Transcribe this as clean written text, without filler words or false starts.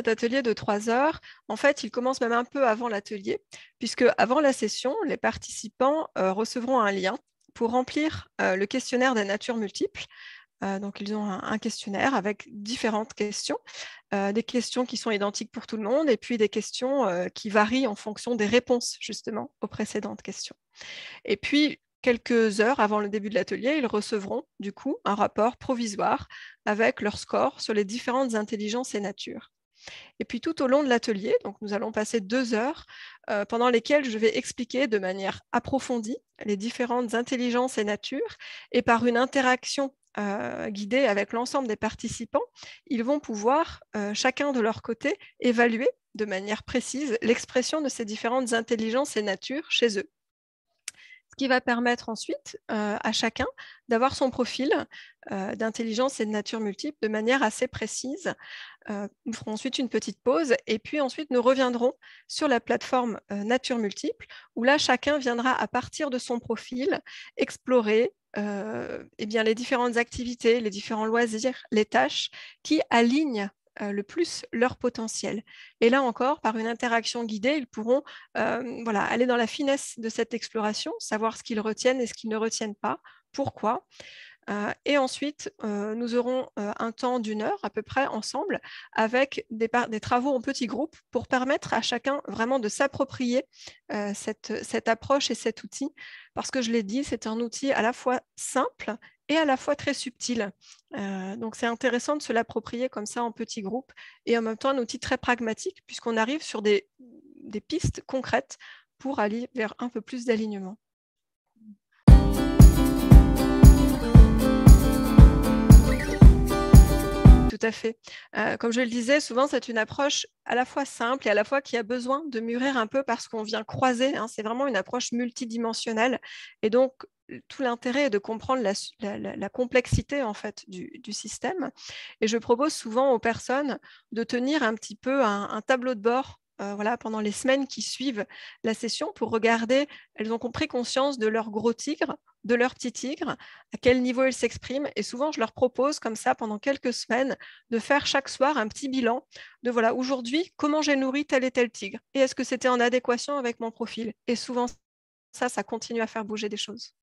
cet atelier de 3 heures, en fait, il commence même un peu avant l'atelier, puisque avant la session, les participants recevront un lien pour remplir le questionnaire des natures multiples. Donc, ils ont un questionnaire avec différentes questions, des questions qui sont identiques pour tout le monde et puis des questions qui varient en fonction des réponses, justement, aux précédentes questions. Et puis, quelques heures avant le début de l'atelier, ils recevront, du coup, un rapport provisoire avec leur score sur les différentes intelligences et natures. Et puis tout au long de l'atelier, donc nous allons passer 2 heures pendant lesquelles je vais expliquer de manière approfondie les différentes intelligences et natures, et par une interaction guidée avec l'ensemble des participants, ils vont pouvoir, chacun de leur côté, évaluer de manière précise l'expression de ces différentes intelligences et natures chez eux. Ce qui va permettre ensuite à chacun d'avoir son profil d'intelligence et de nature multiple de manière assez précise. Nous ferons ensuite une petite pause et puis ensuite nous reviendrons sur la plateforme Nature Multiple où là chacun viendra à partir de son profil explorer eh bien, les différentes activités, les différents loisirs, les tâches qui alignent le plus leur potentiel. Et là encore, par une interaction guidée, ils pourront voilà, aller dans la finesse de cette exploration, savoir ce qu'ils retiennent et ce qu'ils ne retiennent pas, pourquoi. Et ensuite, nous aurons un temps d'1 heure à peu près ensemble avec des travaux en petits groupes pour permettre à chacun vraiment de s'approprier cette approche et cet outil. Parce que je l'ai dit, c'est un outil à la fois simple et à la fois très subtil. Donc c'est intéressant de se l'approprier comme ça en petits groupes et en même temps un outil très pragmatique puisqu'on arrive sur des pistes concrètes pour aller vers un peu plus d'alignement. Tout à fait. Comme je le disais, souvent c'est une approche à la fois simple et à la fois qui a besoin de mûrir un peu parce qu'on vient croiser, hein. C'est vraiment une approche multidimensionnelle et donc tout l'intérêt est de comprendre la complexité en fait du système. Et je propose souvent aux personnes de tenir un petit peu un tableau de bord voilà, pendant les semaines qui suivent la session pour regarder, elles ont pris conscience de leur gros tigre, de leur petit tigre, à quel niveau ils s'expriment. Et souvent, je leur propose comme ça, pendant quelques semaines, de faire chaque soir un petit bilan de voilà, aujourd'hui, comment j'ai nourri tel et tel tigre et est-ce que c'était en adéquation avec mon profil. Et souvent, ça continue à faire bouger des choses.